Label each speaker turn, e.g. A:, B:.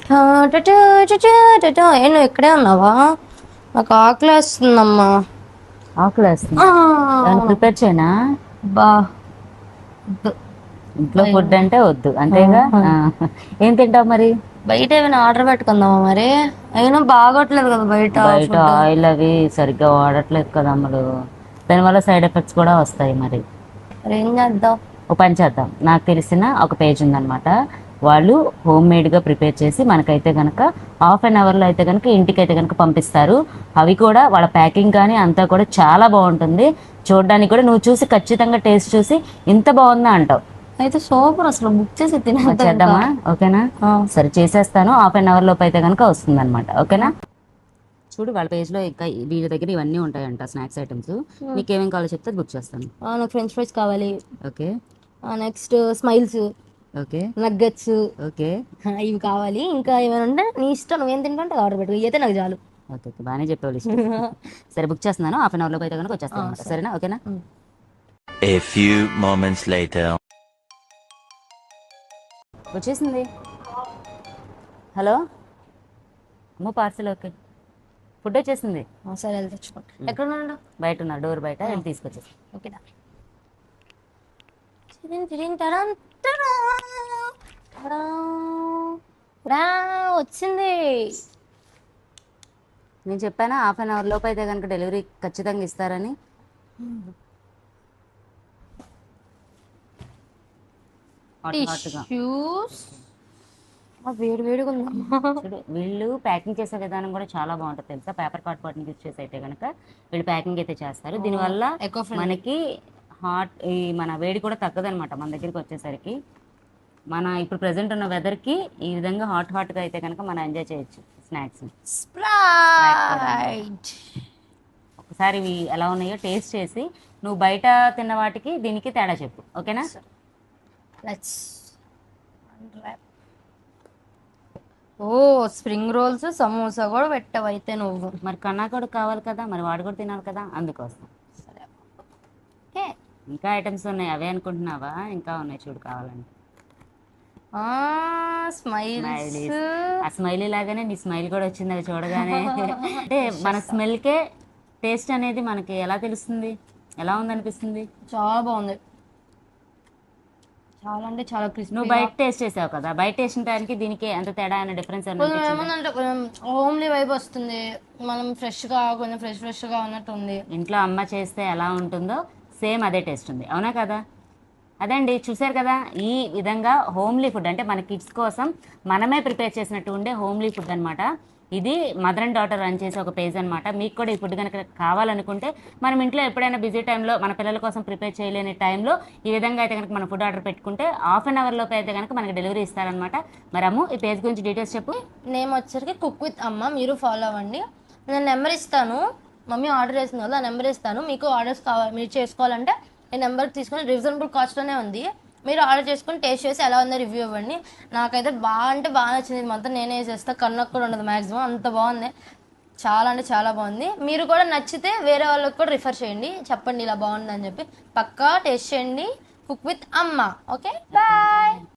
A: ఏ నువ్వు ఇక్కడే ఉన్నావా? నాకు ఆకలి వేస్తుందమ్మా.
B: ఆకులు వేస్తుంది. ప్రిపేర్ చేయనా?
A: బా
B: ఇంట్లో ఫుడ్ అంటే వద్దు అంతేగా. ఏం తింటావు మరి?
A: బయట ఏమైనా ఆర్డర్ పెట్టుకుందామా మరి? అయినా బాగోట్లేదు కదా బయట
B: బయట
A: ఫుడ్.
B: ఆయిల్ అవి సరిగ్గా వాడట్లేదు కదా అమ్మలు. దానివల్ల సైడ్ ఎఫెక్ట్స్ కూడా వస్తాయి. మరి
A: మరి ఏం చేద్దాం?
B: ఒక పని చేద్దాం. నాకు తెలిసిన ఒక పేజ్ ఉందన్నమాట. వాళ్ళు హోమ్ మేడ్గా ప్రిపేర్ చేసి మనకైతే కనుక ½ అవర్లో అయితే కనుక ఇంటికైతే కనుక పంపిస్తారు. అవి కూడా వాళ్ళ ప్యాకింగ్ కానీ అంతా కూడా చాలా బాగుంటుంది. చూడడానికి కూడా నువ్వు చూసి ఖచ్చితంగా టేస్ట్ చూసి ఇంత బాగుందా అంటావు.
A: అయితే సూపర్, అసలు బుక్ చేసి
B: చేద్దామా? ఓకేనా, సరే చేసేస్తాను. ½ అవర్లో అయితే కనుక వస్తుంది అనమాట. ఓకేనా. చూడు వాళ్ళ పేజ్లో ఇంకా వీళ్ళ దగ్గర ఇవన్నీ ఉంటాయంట స్నాక్స్ ఐటమ్స్. నీకు ఏమేమి కావాలో చెప్తే బుక్ చేస్తాను.
A: నాకు ఫ్రెంచ్ ఫ్రైస్ కావాలి.
B: Okay.
A: Next smiles,
B: okay,
A: nuggets,
B: okay,
A: ఇవి కావాలి. ఇంకా ఏమైనా ఉంటే నీ ఇష్టం, నువ్వేం తింటే ఆర్డర్ పెట్టు, అయితే నాకు చాలు.
B: ఓకే ఓకే, బాగానే చెప్పేవాళ్ళు ఇష్టం. సరే బుక్ చేస్తున్నాను. ½ అవర్లో అయితే కనుక వచ్చేస్తాను. సరేనా? ఓకేనా.
C: A few moments later.
B: వచ్చేసింది. హలో అమ్మ, పార్సల్. ఓకే, ఫుడ్ వచ్చేసింది.
A: సరే వెళ్ళి తెచ్చుకోండి. ఎక్కడ ఉన్నాడు?
B: బయట ఉన్నా, డోర్ బయట. వెళ్ళి తీసుకొచ్చేసి.
A: ఓకేనా. వచ్చింది.
B: నేను చెప్పానా ½ అవర్లో అయితే కనుక డెలివరీ ఖచ్చితంగా ఇస్తారని.
A: వేడి వేడిగా ఉందమ్మా.
B: వీళ్ళు ప్యాకింగ్ చేసే విధానం కూడా చాలా బాగుంటుంది తెలుసా. పేపర్ కార్డ్బోర్డ్ని యూజ్ చేసి అయితే కనుక వీళ్ళు ప్యాకింగ్ అయితే చేస్తారు. దీనివల్ల మనకి మన వేడి కూడా తగ్గదనమాట మన దగ్గరికి వచ్చేసరికి. మన ఇప్పుడు ప్రెసెంట్ ఉన్న వెదర్కి ఈ విధంగా హాట్గా అయితే కనుక మనం ఎంజాయ్ చేయొచ్చు స్నాక్స్. ఒకసారి ఇవి ఎలా ఉన్నాయో టేస్ట్ చేసి నువ్వు బయట తిన్న వాటికి దీనికి తేడా చెప్పు. ఓకేనా.
A: ఓ స్ప్రింగ్ రోల్స్, సమోసా కూడా పెట్టావు అయితే నువ్వు.
B: మరి కన్నా కూడా కావాలి కదా, మరి వాడు కూడా తినాలి కదా, అందుకోసం. ఇంకా ఐటమ్స్ ఉన్నాయి, అవే అనుకుంటున్నావా? ఇంకా ఉన్నాయి చూడు కావాలంటే.
A: స్మైల్స్.
B: ఆ స్మైలీ లాగానే నీ స్మైల్ కూడా వచ్చింది అది చూడగానే. అంటే మన స్మెల్కే టేస్ట్ అనేది మనకి ఎలా తెలుస్తుంది, ఎలా ఉందనిపిస్తుంది? చాలా
A: బాగుంది, చాలా అంటే చాలా క్రిస్పీ.
B: నువ్వు బయట టేస్ట్ చేసావు కదా, బయట టేస్ట్ దానికి దీనికి ఎంత తేడా అయిన డిఫరెన్స్
A: ఏమంటే హోమ్లీ వైబ్ వస్తుంది. మనం ఫ్రెష్గా కొంచెం ఫ్రెష్గా ఉన్నట్టు ఉంది.
B: ఇంట్లో అమ్మ చేస్తే ఎలా ఉంటుందో సేమ్ అదే టేస్ట్ ఉంది. అవునా కదా? అదండి, చూసారు కదా. ఈ విధంగా హోమ్లీ ఫుడ్ అంటే మన కిడ్స్ కోసం మనమే ప్రిపేర్ చేసినట్టు ఉండే హోమ్లీ ఫుడ్ అనమాట. ఇది మదర్ అండ్ డాటర్ రన్ చేసే ఒక పేజ్ అనమాట. మీకు కూడా ఈ ఫుడ్ కనుక కావాలనుకుంటే మనం ఇంట్లో ఎప్పుడైనా బిజీ టైంలో మన పిల్లల కోసం ప్రిపేర్ చేయలేని టైంలో ఈ విధంగా అయితే కనుక మన ఫుడ్ ఆర్డర్ పెట్టుకుంటే ½ అవర్లోకి అయితే కనుక మనకి డెలివరీ ఇస్తారనమాట. మరి అమ్ము, ఈ పేజ్ గురించి డీటెయిల్స్ చెప్పు.
A: నేమ్ వచ్చరికి కుక్ విత్ అమ్మ, మీరు ఫాలో అవ్వండి. నేను నెంబర్ ఇస్తాను, మమ్మీ ఆర్డర్ చేసింది కదా, ఆ నెంబర్ ఇస్తాను. మీకు ఆర్డర్స్ కావాలి, మీరు చేసుకోవాలంటే ఈ నెంబర్ తీసుకుని రీజనబుల్ కాస్ట్లోనే ఉంది. మీరు ఆర్డర్ చేసుకుని టేస్ట్ చేసి ఎలా ఉందో రివ్యూ ఇవ్వండి. నాకైతే బాగా అంటే బాగా నచ్చింది. మొత్తం నేనే చేస్తాను, కన్నకు కూడా ఉండదు మ్యాక్సిమం, అంత బాగుంది. చాలా అంటే చాలా బాగుంది. మీరు కూడా నచ్చితే వేరే వాళ్ళకి కూడా రిఫర్ చేయండి, చెప్పండి ఇలా బాగుందని చెప్పి. పక్కా టేస్ట్ చేయండి. Cook with Amma. Okay, bye.